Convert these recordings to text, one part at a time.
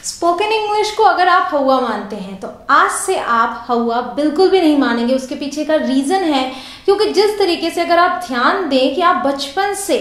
Spoken English को अगर आप हवा मानते हैं तो आज से आप हवा बिल्कुल भी नहीं मानेंगे। उसके पीछे का रीज़न है क्योंकि जिस तरीके से अगर आप ध्यान दें कि आप बचपन से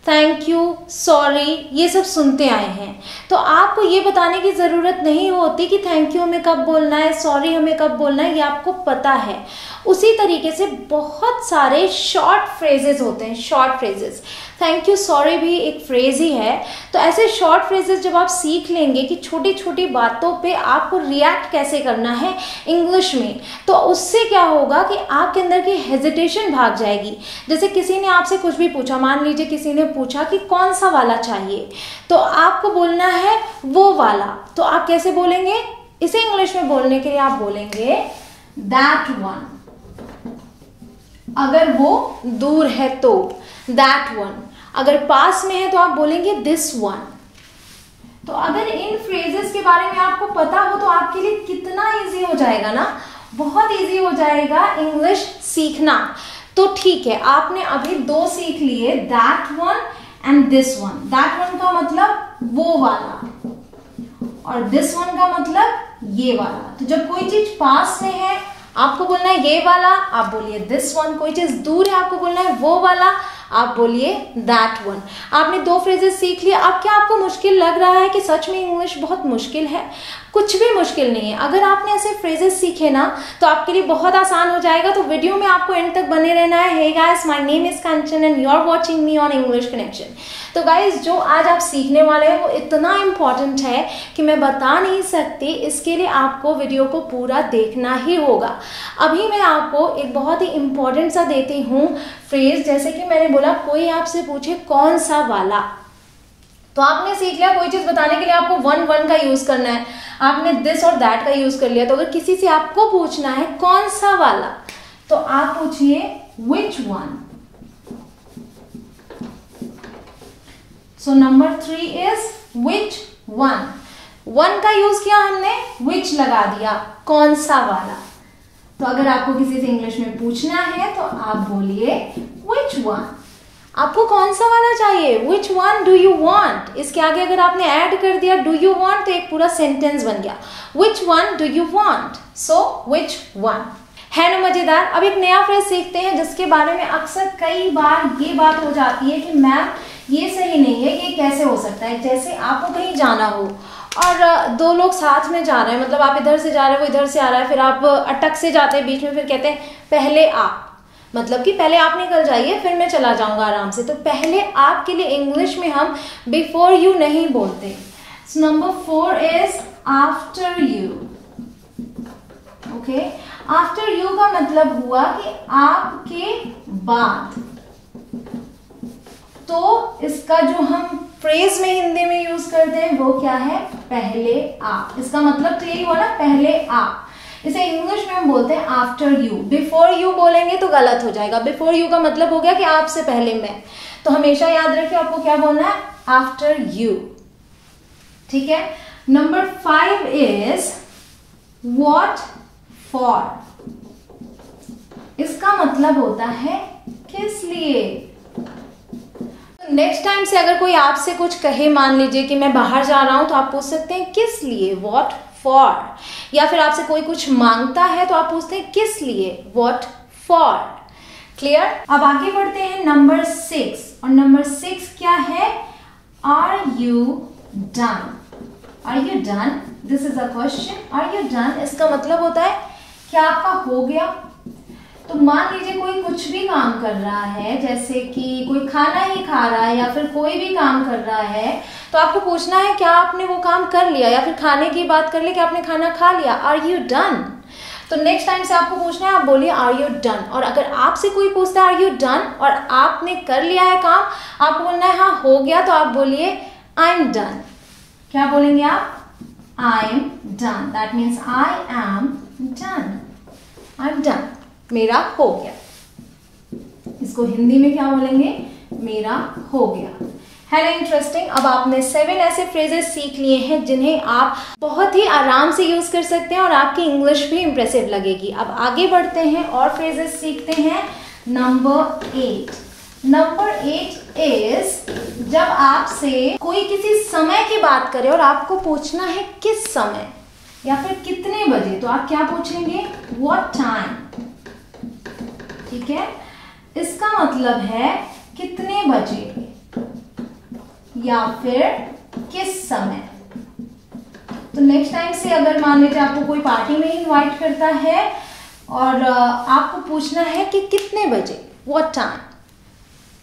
थैंक यू, सॉरी ये सब सुनते आए हैं, तो आपको ये बताने की ज़रूरत नहीं होती कि थैंक यू हमें कब बोलना है, सॉरी हमें कब बोलना है, ये आपको पता है। उसी तरीके से बहुत सारे शॉर्ट फ्रेजेस होते हैं, short phrases. Thank you, sorry भी एक फ्रेज ही है। तो ऐसे शॉर्ट फ्रेजेस जब आप सीख लेंगे कि छोटी छोटी बातों पे आपको रिएक्ट कैसे करना है इंग्लिश में, तो उससे क्या होगा कि आपके अंदर की हेजिटेशन भाग जाएगी। जैसे किसी ने आपसे कुछ भी पूछा, मान लीजिए किसी ने पूछा कि कौन सा वाला चाहिए, तो आपको बोलना है वो वाला। तो आप कैसे बोलेंगे? इसे इंग्लिश में बोलने के लिए आप बोलेंगे दैट वन। अगर वो दूर है तो दैट वन, अगर पास में है तो आप बोलेंगे दिस वन। तो अगर इन फ्रेजेस के बारे में आपको पता हो तो आपके लिए कितना इजी हो जाएगा ना, बहुत इजी हो जाएगा इंग्लिश सीखना। तो ठीक है, आपने अभी दो सीख लिए, that one and this one. That one का मतलब वो वाला और दिस वन का मतलब ये वाला। तो जब कोई चीज पास में है आपको बोलना है ये वाला, आप बोलिए दिस वन। कोई चीज दूर है आपको बोलना है वो वाला, आप बोलिए दैट वन। आपने दो फ्रेजेस सीख लिया। अब क्या आपको मुश्किल लग रहा है कि सच में इंग्लिश बहुत मुश्किल है? कुछ भी मुश्किल नहीं है। अगर आपने ऐसे फ्रेजेस सीखे ना तो आपके लिए बहुत आसान हो जाएगा। तो वीडियो में आपको एंड तक बने रहना है। Hey guys, my name is Kanchan and you are watching me on English Connection. तो गाइस, जो आज आप सीखने वाले हैं वो इतना इम्पॉर्टेंट है कि मैं बता नहीं सकती। इसके लिए आपको वीडियो को पूरा देखना ही होगा। अभी मैं आपको एक बहुत ही इम्पॉर्टेंट सा देती हूँ फ्रेज। जैसे कि मैंने बोला, कोई आपसे पूछे कौन सा वाला, तो आपने सीख लिया कोई चीज बताने के लिए आपको वन का यूज करना है। आपने दिस और दैट का यूज कर लिया। तो अगर किसी से आपको पूछना है कौन सा वाला, तो आप पूछिए which one। So number 3 is which one। One का यूज किया हमने, which लगा दिया, कौन सा वाला। तो अगर आपको किसी से इंग्लिश में पूछना है तो आप बोलिए which one। आपको कौन सा वाला चाहिए? Which one do you want? इसके आगे अगर आपने ऐड कर दिया do you want तो एक पूरा सेंटेंस बन गया। Which one do you want? So which one। है ना मजेदार? अब एक नया फ्रेज सीखते हैं जिसके बारे में अक्सर कई बार ये बात हो जाती है कि मैम ये सही नहीं है, ये कैसे हो सकता है। जैसे आपको कहीं जाना हो और दो लोग साथ में जा रहे हैं, मतलब आप इधर से जा रहे हैं, वो इधर से आ रहा है, फिर आप अटक से जाते हैं बीच में, फिर कहते हैं पहले आप, मतलब कि पहले आप निकल जाइए फिर मैं चला जाऊंगा आराम से। तो पहले आप के लिए इंग्लिश में हम बिफोर यू नहीं बोलते। Number 4 is after you. Okay, after you का मतलब हुआ कि आपके बाद। तो इसका जो हम फ्रेज में हिंदी में यूज करते हैं वो क्या है? पहले आप। इसका मतलब तो यही हुआ ना, पहले आप। इसे इंग्लिश में हम बोलते हैं आफ्टर यू। बिफोर यू बोलेंगे तो गलत हो जाएगा। बिफोर यू का मतलब हो गया कि आपसे पहले मैं। तो हमेशा याद रखिए आपको क्या बोलना है? After you. ठीक है। Number 5 is what for. इसका मतलब होता है किस लिए। नेक्स्ट टाइम से अगर कोई आपसे कुछ कहे, मान लीजिए कि मैं बाहर जा रहा हूं, तो आप पूछ सकते हैं किस लिए, व्हाट फॉर। या फिर आपसे कोई कुछ मांगता है तो आप पूछते हैं किस लिए, व्हाट फॉर। क्लियर? अब आगे बढ़ते हैं नंबर 6। और नंबर 6 क्या है? Are you done. Are you done? This is a question. Are you done इसका मतलब होता है क्या आपका हो गया। तो मान लीजिए कोई कुछ भी काम कर रहा है, जैसे कि कोई खाना ही खा रहा है या फिर कोई भी काम कर रहा है, तो आपको पूछना है क्या आपने वो काम कर लिया, या फिर खाने की बात कर ले कि आपने खाना खा लिया, आर यू डन। तो नेक्स्ट टाइम से आपको पूछना है, आप बोलिए आर यू डन। और अगर आपसे कोई पूछता है आर यू डन और आपने कर लिया है काम, आपको बोलना है हाँ हो गया, तो आप बोलिए आई एम डन। क्या बोलेंगे आप? I am done. That means I am done. I am done, मेरा हो गया। इसको हिंदी में क्या बोलेंगे? मेरा हो गया। है ना इंटरेस्टिंग? अब आपने 7 ऐसे फ्रेजेस सीख लिए हैं जिन्हें आप बहुत ही आराम से यूज कर सकते हैं और आपकी इंग्लिश भी इंप्रेसिव लगेगी। अब आगे बढ़ते हैं और फ्रेजेस सीखते हैं। नंबर 8। नंबर 8 इज जब आपसे कोई किसी समय की बात करे और आपको पूछना है किस समय या फिर कितने बजे, तो आप क्या पूछेंगे? What time. ठीक है, इसका मतलब है कितने बजे या फिर किस समय। तो नेक्स्ट टाइम से अगर मान लीजिए आपको कोई पार्टी में इनवाइट करता है और आपको पूछना है कि कितने बजे, व्हाट टाइम,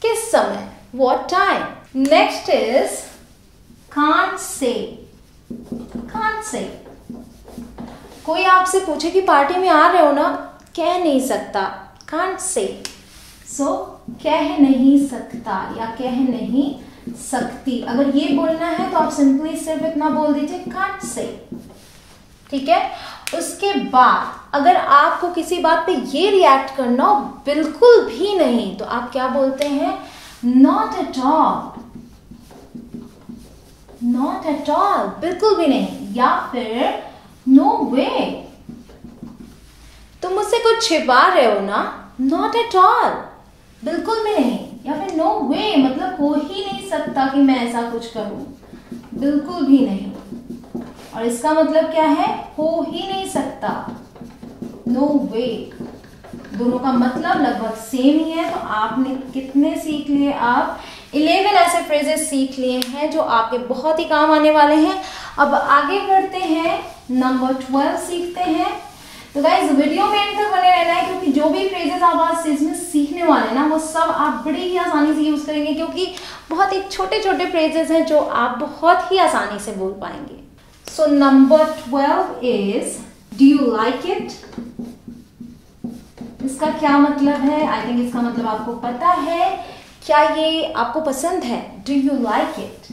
किस समय, what time. Next is can't say. Can't say, कोई आपसे पूछे कि पार्टी में आ रहे हो ना, कह नहीं सकता, कांट से। सो कह नहीं सकता या कह नहीं सकती। अगर ये बोलना है तो आप सिंपली सिर्फ इतना बोल दीजिए, कांट से। ठीक है, उसके बाद अगर आपको किसी बात पे ये रिएक्ट करना हो बिल्कुल भी नहीं, तो आप क्या बोलते हैं? Not at all. Not at all, बिल्कुल भी नहीं। या फिर नो वे, तुम मुझसे कुछ छिपा रहे हो ना, नॉट एट ऑल, बिल्कुल भी नहीं। या फिर नो वे, मतलब हो ही नहीं सकता कि मैं ऐसा कुछ करूं, बिल्कुल भी नहीं। और इसका मतलब क्या है? हो ही नहीं सकता, नो वे। दोनों का मतलब लगभग सेम ही है। तो आपने कितने सीख लिए? आप 11 ऐसे फ्रेजेस सीख लिए हैं जो आपके बहुत ही काम आने वाले हैं। अब आगे बढ़ते हैं, नंबर 12 सीखते हैं। तो गाइस वीडियो में एंड तक बने रहना है, क्योंकि जो भी फ्रेजेस आप आज इसमें सीखने वाले हैं ना, वो सब आप बड़ी ही आसानी से यूज करेंगे, क्योंकि बहुत ही छोटे छोटे फ्रेजेस हैं जो आप बहुत ही आसानी से बोल पाएंगे। So number 12 is do you like it. इसका क्या मतलब है? आई थिंक इसका मतलब आपको पता है। क्या ये आपको पसंद है? Do you like it.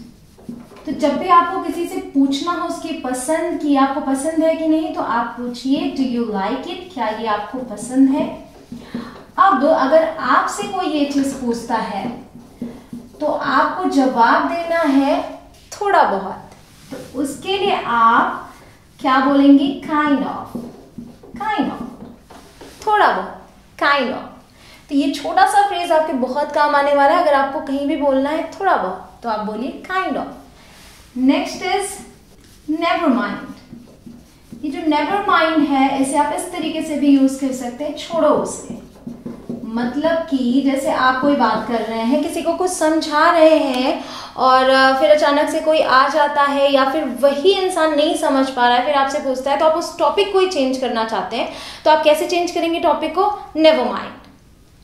तो जब भी आपको किसी से पूछना हो उसकी पसंद की, आपको पसंद है कि नहीं, तो आप पूछिए डू यू लाइक इट, क्या ये आपको पसंद है। अब अगर आपसे कोई ये चीज पूछता है तो आपको जवाब देना है थोड़ा बहुत, तो उसके लिए आप क्या बोलेंगे? Kind of. काइंड ऑफ, थोड़ा बहुत, काइंड ऑफ। तो ये छोटा सा फ्रेज आपके बहुत काम आने वाला है। अगर आपको कहीं भी बोलना है थोड़ा बहुत, तो आप बोलिए kind of. Next is never mind. ये जो नेवर माइंड है, इसे आप इस तरीके से भी यूज कर सकते हैं, छोड़ो उसे। मतलब कि जैसे आप कोई बात कर रहे हैं, किसी को कुछ समझा रहे हैं और फिर अचानक से कोई आ जाता है या फिर वही इंसान नहीं समझ पा रहा है, फिर आपसे पूछता है, तो आप उस टॉपिक को ही चेंज करना चाहते हैं, तो आप कैसे चेंज करेंगे टॉपिक को? Never mind,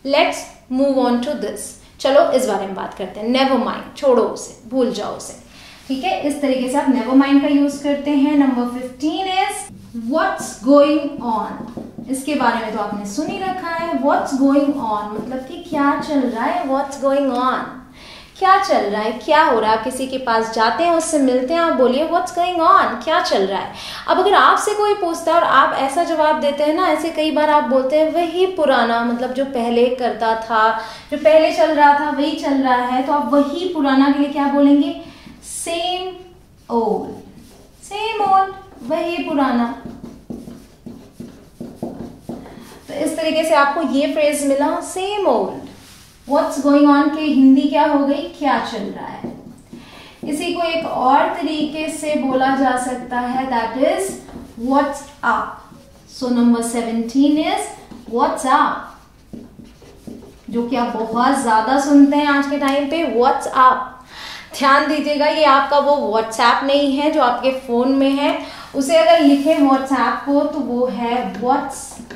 let's move on to this. चलो इस बारे में बात करते हैं। नेवर माइंड, छोड़ो उसे, भूल जाओ उसे। ठीक है, इस तरीके से आप नेवर माइंड का यूज करते हैं। Number 15 is what's going on. इसके बारे में तो आपने सुन ही रखा है। व्हाट्स गोइंग ऑन मतलब कि क्या चल रहा है। व्हाट्स गोइंग ऑन, क्या चल रहा है, क्या हो रहा है। आप किसी के पास जाते हैं, उससे मिलते हैं, आप बोलिए व्हाट्स गोइंग ऑन, क्या चल रहा है। अब अगर आपसे कोई पूछता है और आप ऐसा जवाब देते हैं ना, ऐसे कई बार आप बोलते हैं वही पुराना, मतलब जो पहले करता था, जो पहले चल रहा था वही चल रहा है, तो आप वही पुराना के लिए क्या बोलेंगे? Same old. सेम ओल्ड, वही पुराना। तो इस तरीके से आपको ये फ्रेज मिला, same old. What's going on के हिंदी क्या हो गई? क्या चल रहा है। इसी को एक और तरीके से बोला जा सकता है, that is what's up. So number 17 is what's up, जो कि आप बहुत ज्यादा सुनते हैं आज के टाइम पे। व्हाट्स अप, ध्यान दीजिएगा, ये आपका वो व्हाट्सएप नहीं है जो आपके फोन में है। उसे अगर लिखे व्हाट्सएप को तो वो है व्हाट्सएप।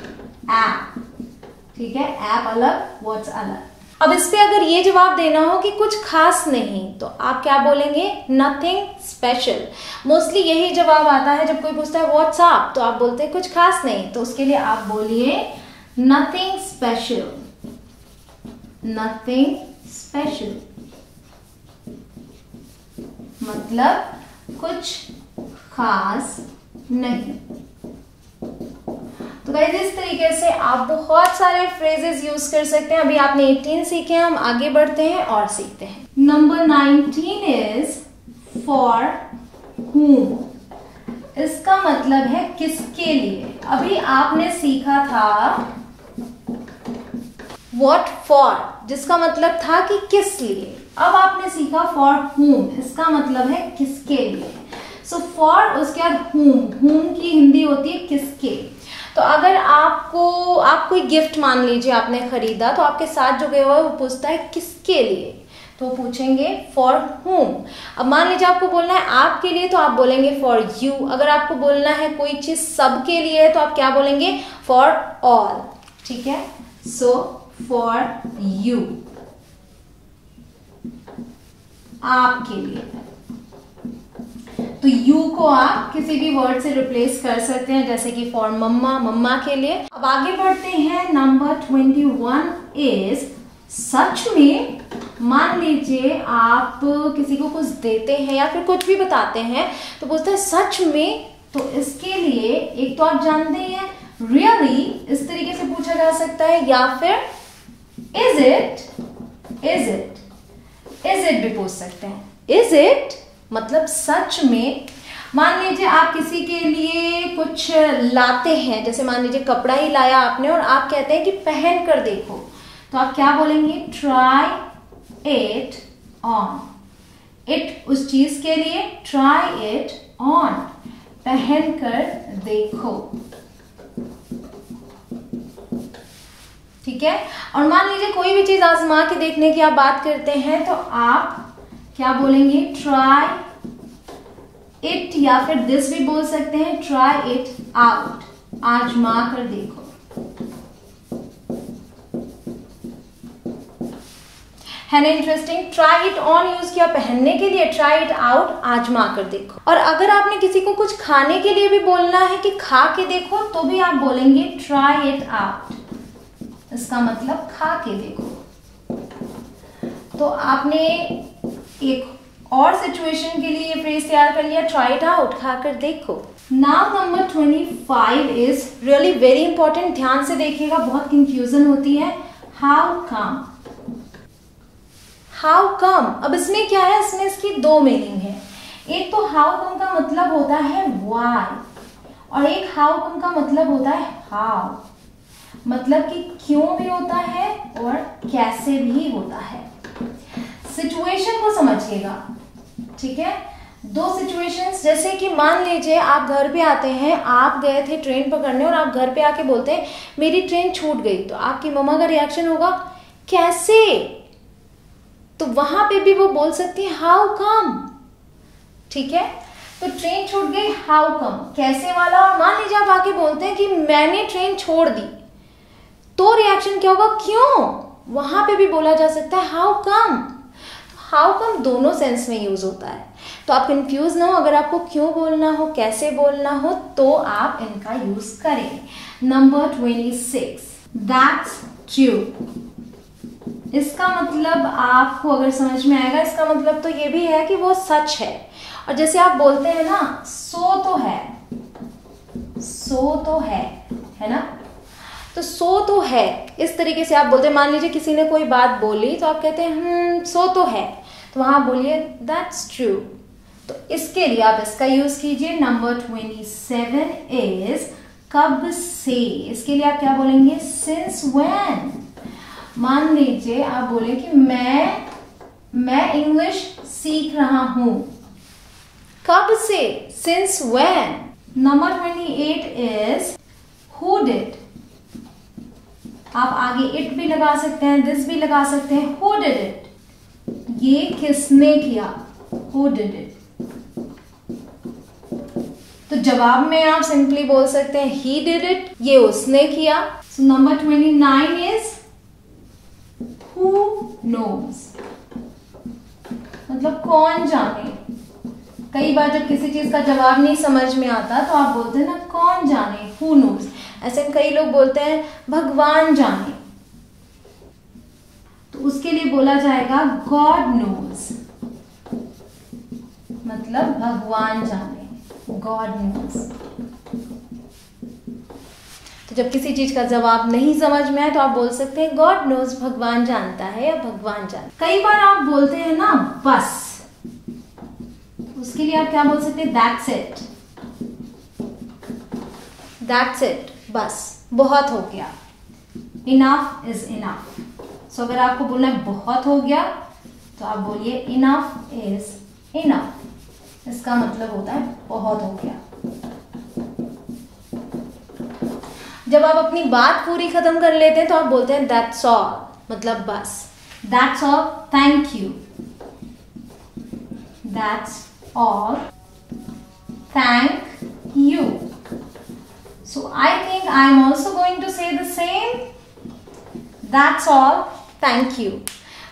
ठीक है, ऐप अलग, व्हाट्स अलग। अब इस पे अगर ये जवाब देना हो कि कुछ खास नहीं, तो आप क्या बोलेंगे? Nothing special. मोस्टली यही जवाब आता है जब कोई पूछता है व्हाट्स अप, तो आप बोलते हैं कुछ खास नहीं, तो उसके लिए आप बोलिए नथिंग स्पेशल। नथिंग स्पेशल मतलब कुछ खास नहीं। तो गाइस इस तरीके से आप बहुत सारे फ्रेजेस यूज कर सकते हैं। अभी आपने 18 सीखे हैं, हम आगे बढ़ते हैं और सीखते हैं। Number 19 is for whom। इसका मतलब है किसके लिए। अभी आपने सीखा था what for, जिसका मतलब था कि किस लिए। अब आपने सीखा for whom, इसका मतलब है किसके लिए। सो for, उसके बाद whom की हिंदी होती है किसके। तो अगर आप कोई गिफ्ट मान लीजिए आपने खरीदा, तो आपके साथ जो गया हुआ है वो पूछता है किसके लिए, तो पूछेंगे for whom। अब मान लीजिए आपको बोलना है आपके लिए, तो आप बोलेंगे for you। अगर आपको बोलना है कोई चीज सबके लिए है, तो आप क्या बोलेंगे for all। ठीक है, सो for you, आपके लिए। तो you को आप किसी भी वर्ड से रिप्लेस कर सकते हैं, जैसे कि for मम्मा, मम्मा के लिए। अब आगे बढ़ते हैं। नंबर 21 इज सच में। मान लीजिए आप किसी को कुछ देते हैं या फिर कुछ भी बताते हैं, तो बोलते हैं सच में। तो इसके लिए एक तो आप जानते हैं रियली, इस तरीके से पूछा जा सकता है, या फिर इज इट भी पूछ सकते हैं। इज इट मतलब सच में। मान लीजिए आप किसी के लिए कुछ लाते हैं, जैसे मान लीजिए कपड़ा ही लाया आपने और आप कहते हैं कि पहन कर देखो, तो आप क्या बोलेंगे ट्राई इट ऑन। इट उस चीज के लिए, ट्राई इट ऑन पहन कर देखो। ठीक है, और मान लीजिए कोई भी चीज आजमा के देखने की आप बात करते हैं, तो आप क्या बोलेंगे ट्राई इट, या फिर दिस भी बोल सकते हैं, ट्राई इट आउट, आजमा कर देखो। है ना interesting. Try it on use किया पहनने के लिए, ट्राई इट आउट आजमा कर देखो। और अगर आपने किसी को कुछ खाने के लिए भी बोलना है कि खा के देखो, तो भी आप बोलेंगे ट्राई इट आउट, इसका मतलब खा के देखो। तो आपने एक और सिचुएशन के लिए ये फ्रेज तैयार कर लिया, ट्राई इट आउट, खाकर देखो। Now number 25 is really very important, ध्यान से देखिएगा, बहुत कंफ्यूजन होती है। How come. हाउ कम, अब इसमें क्या है, इसमें इसकी दो मीनिंग है। एक तो हाउ कम का मतलब होता है व्हाई, और एक हाउ कम का मतलब होता है हाउ, मतलब कि क्यों भी होता है और कैसे भी होता है। सिचुएशन को समझिएगा, ठीक है। दो सिचुएशंस, जैसे कि मान लीजिए आप घर पे आते हैं, आप गए थे ट्रेन पकड़ने और आप घर पे आके बोलते हैं मेरी ट्रेन छूट गई, तो आपकी मम्मा का रिएक्शन होगा कैसे। तो वहां पे भी वो बोल सकती है हाउ कम। ठीक है, तो ट्रेन छूट गई, हाउ कम, कैसे वाला। और मान लीजिए आप आके बोलते हैं कि मैंने ट्रेन छोड़ दी, तो रिएक्शन क्या होगा, क्यों। वहां पे भी बोला जा सकता है हाउ कम। हाउ कम दोनों सेंस में यूज होता है, तो आप कंफ्यूज ना हो। अगर आपको क्यों बोलना हो, कैसे बोलना हो, तो आप इनका यूज करें। Number 26, that's true. इसका मतलब आपको अगर समझ में आएगा, इसका मतलब तो ये भी है कि वो सच है। और जैसे आप बोलते हैं ना सो तो है, सो तो है ना, तो सो तो है, इस तरीके से आप बोलते हैं। मान लीजिए किसी ने कोई बात बोली, तो आप कहते हैं सो तो है, तो वहां बोलिए दैट्स ट्रू। तो इसके लिए आप इसका यूज कीजिए। नंबर 27 इज कब से। इसके लिए आप क्या बोलेंगे, सिंस व्हेन। मान लीजिए आप बोले कि मैं इंग्लिश सीख रहा हूं, कब से, since when. Number 28 is who did. आप आगे इट भी लगा सकते हैं, दिस भी लगा सकते हैं। हु डिड इट, ये किसने किया, हु डिड इट। तो जवाब में आप सिंपली बोल सकते हैं ही डिड इट, ये उसने किया। So number 29 is who knows, मतलब कौन जाने। कई बार जब किसी चीज का जवाब नहीं समझ में आता, तो आप बोलते हैं ना कौन जाने, हु नोज। ऐसे कई लोग बोलते हैं भगवान जाने, तो उसके लिए बोला जाएगा गॉड नोज, मतलब भगवान जाने, गॉड नोज। तो जब किसी चीज का जवाब नहीं समझ में आए, तो आप बोल सकते हैं गॉड नोज, भगवान जानता है या भगवान जानता। कई बार आप बोलते हैं ना बस, उसके लिए आप क्या बोल सकते हैं, दैट्स इट, दैट्स इट, बस, बहुत हो गया। Enough is enough. सो अगर आपको बोलना है बहुत हो गया तो आप बोलिए इनफ इज इनफ। इसका मतलब होता है बहुत हो गया। जब आप अपनी बात पूरी खत्म कर लेते हैं तो आप बोलते हैं दैट्स ऑल, मतलब बस। That's all, thank you, that's all, thank you. So I think I am also going to say the same. That's all. Thank you.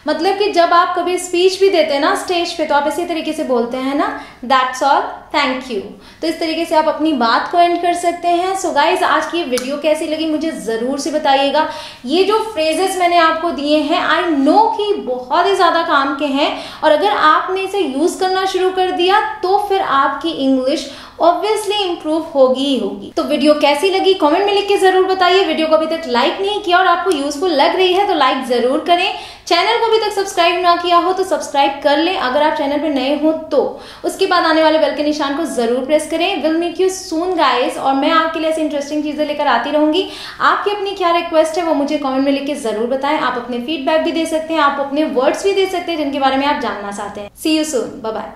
मतलब कि जब आप कभी स्पीच भी देते हैं ना स्टेज पे तो आप इसी तरीके से बोलते हैं ना, That's all. Thank you. तो इस तरीके से आप अपनी बात को एंड कर सकते हैं। सो गाइज, आज की ये वीडियो कैसी लगी मुझे ज़रूर से बताइएगा। ये जो फ्रेजेस मैंने आपको दिए हैं आई नो कि बहुत ही ज़्यादा काम के हैं, और अगर आपने इसे यूज़ करना शुरू कर दिया तो फिर आपकी इंग्लिश ऑब्वियसली इंप्रूव होगी ही होगी। तो वीडियो कैसी लगी कमेंट में लिख के जरूर बताइए। वीडियो को अभी तक लाइक नहीं किया और आपको यूजफुल लग रही है तो लाइक जरूर करें। चैनल को अभी तक सब्सक्राइब ना किया हो तो सब्सक्राइब कर लें अगर आप चैनल पे नए हो तो। उसके बाद आने वाले बेल के निशान को जरूर प्रेस करें। Will meet you soon guys, और मैं आपके लिए ऐसी इंटरेस्टिंग चीजें लेकर आती रहूंगी। आपकी अपनी क्या रिक्वेस्ट है वो मुझे कमेंट में लिख के जरूर बताएं। आप अपने फीडबैक भी दे सकते हैं, आप अपने वर्ड्स भी दे सकते हैं जिनके बारे में आप जानना चाहते हैं। सी यू सून, बाय बाय।